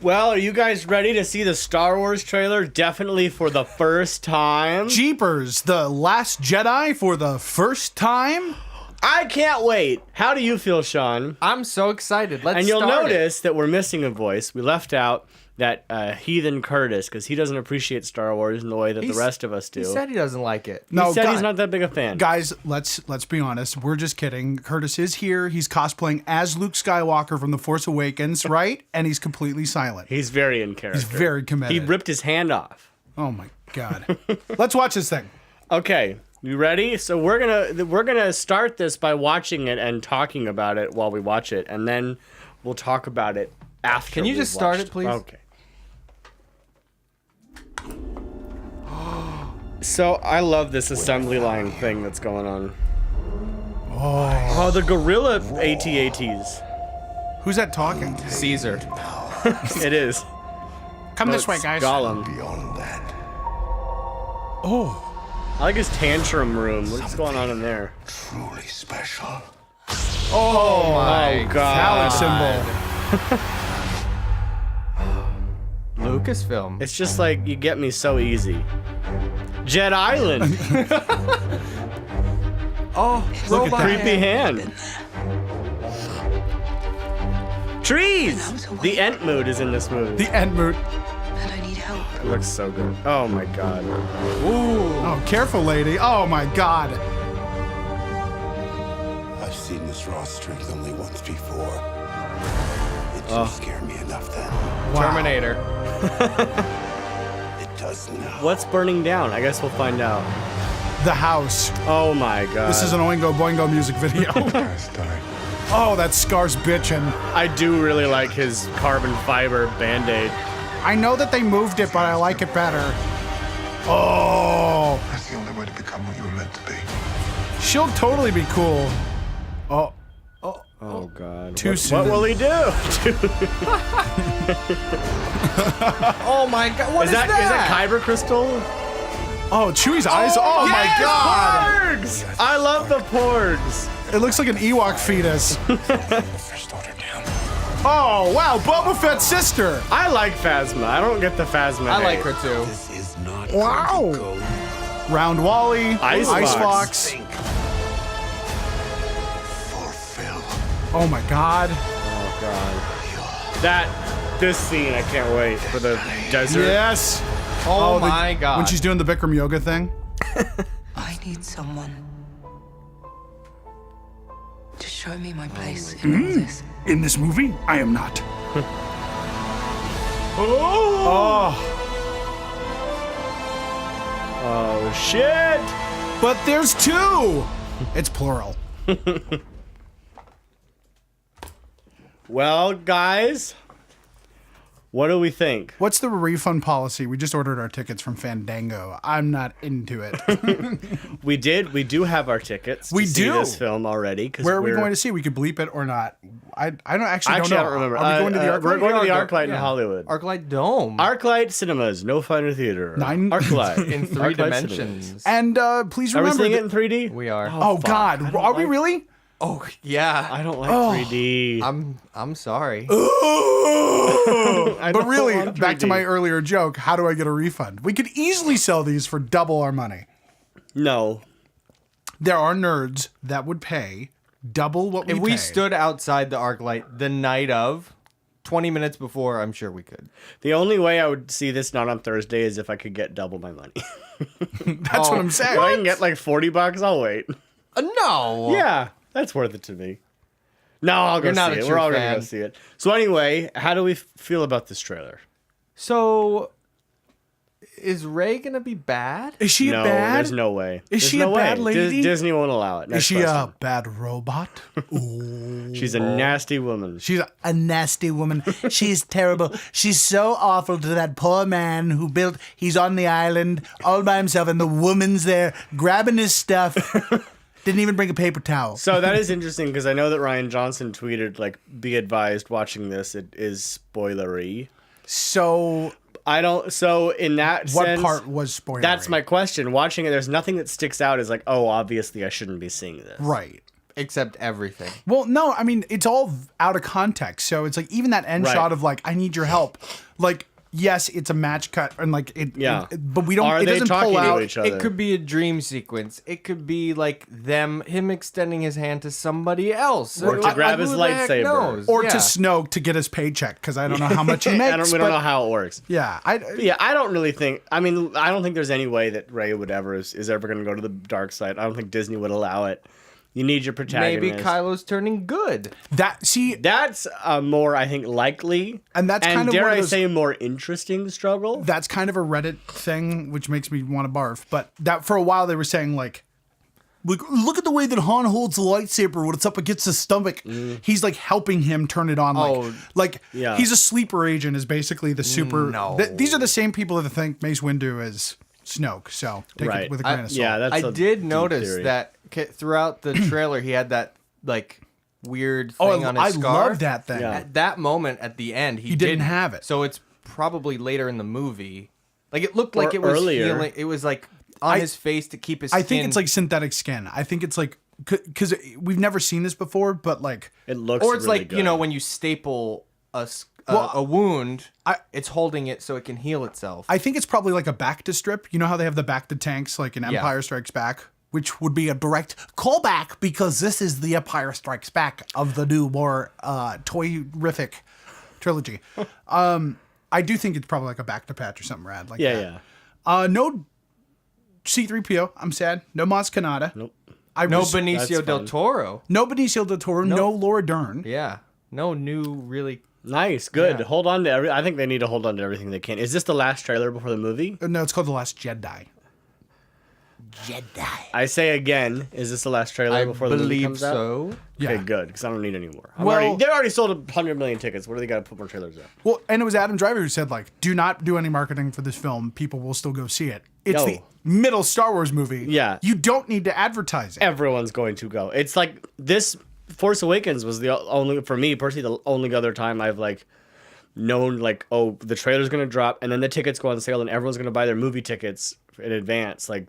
Well, are you guys ready to see the Star Wars trailer? Definitely for the first time. Jeepers, the Last Jedi for the first time? I can't wait. How do you feel, Sean? I'm so excited. Let's And you'll start notice that we're missing a voice. We left out that heathen Curtis because he doesn't appreciate Star Wars in the way that the rest of us do. He said he doesn't like it. He said he's not that big a fan. Guys, let's be honest. We're just kidding. Curtis is here. He's cosplaying as Luke Skywalker from The Force Awakens, right? And he's completely silent. He's very in character. He's very committed. He ripped his hand off. Oh my God. Let's watch this thing. Okay, you ready? So we're gonna start this by watching it and talking about it while we watch it, and then we'll talk about it after. Can you just start it, please? Okay. So I love this assembly line thing that's going on. Oh, the gorilla AT-ATs. Who's that talking? Caesar. It is. Come this way, It's guys. Gollum. Beyond that, Oh. I like his tantrum room. What's going on in there? truly special. Oh my God. Phallic symbol. Lucasfilm. It's just like, you get me so easy. Jet Island. Oh, Look at that. Creepy hand. Trees! The Ent mood is in this movie. The end mood. And I need help. It looks so good. Oh my God. Oh, careful, lady. Oh my God. I've seen this raw strength only once before. It didn't scare me enough then. Wow. Terminator. It does now. What's burning down? I guess we'll find out. The house. Oh my God. This is an Oingo Boingo music video. Oh, that Scar's bitchin'. I do really like his carbon fiber Band-Aid. I know that they moved it, but I like it better. Oh, That's the only way to become what you were meant to be. she'll totally be cool. Oh, Oh God. Too What soon. will he do? Oh my God! What Is that Kyber crystal? oh, Chewie's eyes. Oh my Yes, God. Porgs! I love the Porgs. It looks like an Ewok fetus. First order down. Oh, wow, Boba Fett's sister. I like Phasma. I don't get the Phasma. I like hate. her too. This is not Wow. Code. Round Wally. Ice Fox. Fox. Think. Fulfill. Oh my God. Oh God. This scene, I can't wait for the desert. Yes. Oh, the- my God! When she's doing the Bikram yoga thing. I need someone to show me my place in all this. In this movie, I am not. Oh. Oh shit! But there's two. It's plural. Well, guys, what do we think? What's the refund policy? We just ordered our tickets from Fandango. I'm not into it. We do have our tickets. To We see do. this film already. Where are we going to see? We could bleep it or not. I don't actually Actually, I know. don't remember. Are we going to the We're ArcLight? going to the Arc- ArcLight in yeah. Hollywood. ArcLight Dome. ArcLight Cinemas, no finer theater. Nine- ArcLight in three ArcLight dimensions. And please Are we remember. seeing it in 3D? We are. Oh fuck. God, I don't are we like- really? Oh yeah. I don't like Oh. 3D. I'm sorry. I But don't really, want back to 3D. my earlier joke. How do I get a refund? We could easily sell these for double our money. No. There are nerds that would pay double what we If we pay. stood outside the ArcLight the night of, 20 minutes before, I'm sure we could. The only way I would see this not on Thursday is if I could get double my money. That's what I'm saying. If I can get like $40, I'll wait. No. Yeah, that's worth it to me. No, I'll go You're not see a it. true We're all gonna fan. go see it. So anyway, how do we feel about this trailer? So, is Rey gonna be bad? Is she No, bad? there's no way. Is There's she no a bad way. lady? Disney won't allow it. Is Next she question. a bad robot? Ooh. She's a nasty woman. She's a nasty woman. She's terrible. She's so awful to that poor man who built. He's on the island all by himself, and the woman's there grabbing his stuff. Didn't even bring a paper towel. So that is interesting because I know that Ryan Johnson tweeted like, "Be advised, watching this, it is spoilery." So I don't. So in that what sense, part was spoilery? That's my question. Watching it, there's nothing that sticks out as like, oh, obviously I shouldn't be seeing this. Right. Except everything. Well, no, I mean, it's all out of context. So it's like even that end Right. shot of like, I need your help. Like, yes, it's a match cut and like Yeah. but we don't. Are it they doesn't talking pull to out. each other? It could be a dream sequence. It could be like him extending his hand to somebody else. Or to grab his who the heck lightsaber. knows? Or Yeah. to Snoke to get his paycheck because I don't know how much he makes. we don't but- know how it works. Yeah, Yeah, I don't really think. I mean, I don't think there's any way that Rey would ever is ever going to go to the dark side. I don't think Disney would allow it. You need your protagonist. Maybe Kylo's turning good. That's a more, I think, likely And that's kind of dare one of I those- say, more interesting struggle. that's kind of a Reddit thing, which makes me want to barf. But that for a while they were saying like, look at the way that Han holds the lightsaber when it's up against his stomach. He's like helping him turn it on. Like yeah. he's a sleeper agent is basically the super. No. These are the same people that think Mace Windu is Snoke. So take Right. it with a grain of salt. Yeah, that's I a did deep notice theory. that throughout the trailer he had that like weird Oh, thing on his I scar. love that thing. Yeah. At that moment at the end, he didn't have it. So it's probably later in the movie. Like it looked like Or it was earlier. healing. It was like on his face to keep his. I skin. think it's like synthetic skin. I think it's like because we've never seen this before, but like It looks or it's really like good. you know when you staple Well, a wound, I- it's holding it so it can heal itself. I think it's probably like a back to strip. You know how they have the back to tanks like in Empire Strikes Back, which would be a direct callback because this is the Empire Strikes Back of the new more toy-rific trilogy. I do think it's probably like a back to patch or something rad like that. Yeah. No C-3PO. I'm sad. No Maz Kanata. Nope. no That's Benicio del fun. Toro. No Benicio del Toro. No Laura Dern. Yeah. No new really. Nice, good. Yeah. Hold on to I think they need to hold on to everything they can. Is this the last trailer before the movie? No, it's called The Last Jedi. I say again, is this the last trailer I before the movie believe comes out? so. Okay, Yeah. good, because I don't need any more. Well- They already sold 100 million tickets. What do they got to put more trailers out? Well, and it was Adam Driver who said, like, do not do any marketing for this film. People will still go see it. It's No. the middle Star Wars movie. Yeah. You don't need to advertise it. Everyone's going to go. It's like this Force Awakens was the only, for me personally, the only other time I've like known like, oh, the trailer's going to drop and then the tickets go on sale and everyone's going to buy their movie tickets in advance. Like,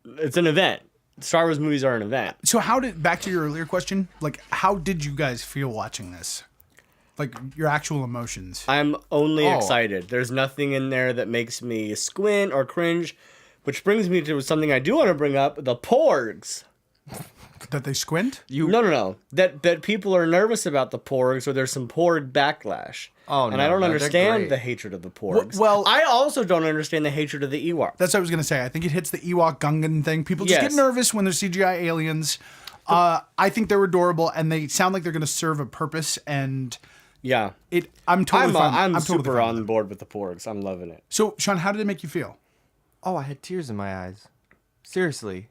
it's an event. Star Wars movies are an event. So back to your earlier question, like, how did you guys feel watching this? Like, your actual emotions. I'm only Oh. excited. There's nothing in there that makes me squint or cringe, which brings me to something I do want to bring up, the PORGs. That they squint? No. That people are nervous about the PORGs or there's some PORG backlash. Oh, and I don't no, they're understand great. the hatred of the PORGs. Well- I also don't understand the hatred of the Ewoks. That's what I was going to say. I think it hits the Ewok Gungan thing. People just Yes. get nervous when there's CGI aliens. I think they're adorable, and they sound like they're going to serve a purpose, and Yeah. I'm totally fine. I'm totally super fine with on board with the PORGs. I'm loving it. So, Sean, how did it make you feel? Oh, I had tears in my eyes. Seriously.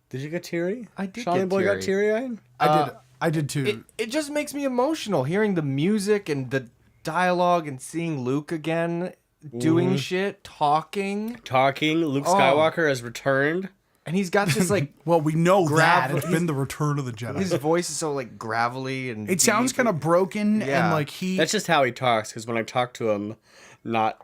Did you get teary? I did Shawnee get Boy got teary. teary-eyed? I did too. It just makes me emotional hearing the music and the dialogue and seeing Luke again doing shit, talking. Luke Skywalker has returned. And he's got this like Well, we know that. Gravel- It's been the return of the Jedi. his voice is so like gravelly and It sounds deep. kind of broken, and Yeah. like he. That's just how he talks, because when I talked to him not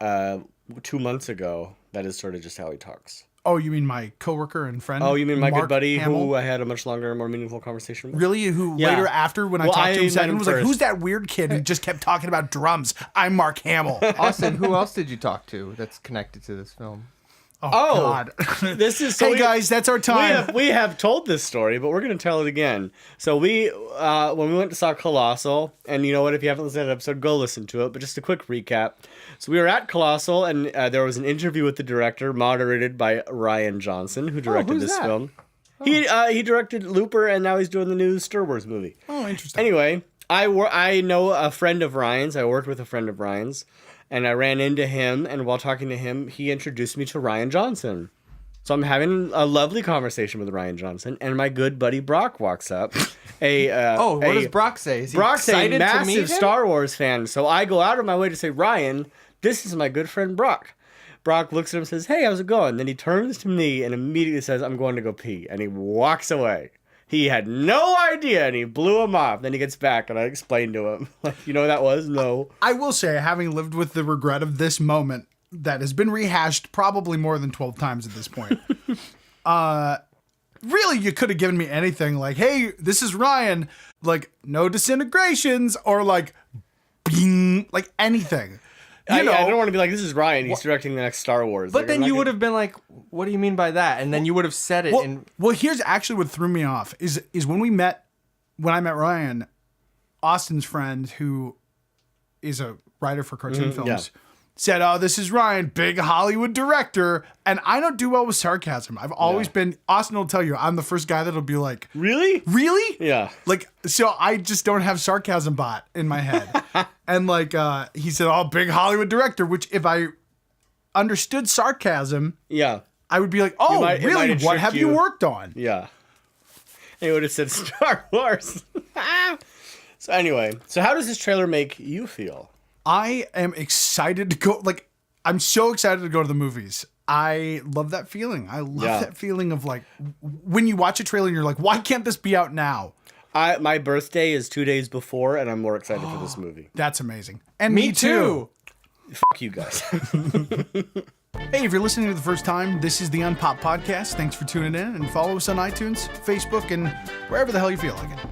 2 months ago, that is sort of just how he talks. Oh, you mean my coworker and friend? Oh, you mean my Mark good buddy Hamill? who I had a much longer, more meaningful conversation with? Really? Who Yeah. later after when I Well, talked I to him met second him was like, first. "Who's that weird kid who just kept talking about drums?" I'm Mark Hamill. Austin, who else did you talk to that's connected to this film? Oh, God. This is Hey guys, that's our time. We have told this story, but we're going to tell it again. So we, when we went to saw Colossal, and you know what, if you haven't listened to that episode, go listen to it. But just a quick recap. So we were at Colossal, and there was an interview with the director, moderated by Ryan Johnson, who directed who's this that? film. He directed Looper, and now he's doing the new Star Wars movie. Oh, interesting. Anyway, I know a friend of Ryan's. I worked with a friend of Ryan's, and I ran into him. And while talking to him, he introduced me to Ryan Johnson. So I'm having a lovely conversation with Ryan Johnson, and my good buddy Brock walks up. What does Brock say? Is he Brock's a excited to meet massive him? Star Wars fan, so I go out of my way to say, Ryan, this is my good friend Brock. Brock looks at him and says, hey, how's it going? Then he turns to me and immediately says, I'm going to go pee. And he walks away. He had no idea, and he blew him off. Then he gets back, and I explained to him, like, you know what that was? No. I will say, having lived with the regret of this moment that has been rehashed probably more than 12 times at this point, really, you could have given me anything like, hey, this is Ryan, like, no disintegrations, or like, bing, like anything. I don't want to be like, this is Ryan. He's directing the next Star Wars. But then you would have been like, what do you mean by that? And then you would have said it. Well, here's actually what threw me off is when I met Ryan, Austin's friend, who is a writer for cartoon films, said, oh, this is Ryan, big Hollywood director. And I don't do well with sarcasm. I've always been, Austin will tell you, I'm the first guy that'll be like, Really? Really? Yeah. Like, so I just don't have sarcasm bot in my head. And like, he said, oh, big Hollywood director, which if I understood sarcasm, Yeah. I would be like, oh, It might really? have What tricked have you you. worked on? Yeah. And he would have said Star Wars. So anyway, so how does this trailer make you feel? I am excited to go. Like, I'm so excited to go to the movies. I love that feeling. I love that feeling of like when you watch a trailer and you're like, why can't this be out now? My birthday is 2 days before, and I'm more excited for this movie. That's amazing. And Me too. Fuck you guys. Hey, if you're listening for the first time, this is the UnPOP podcast. Thanks for tuning in, and follow us on iTunes, Facebook, and wherever the hell you feel like it.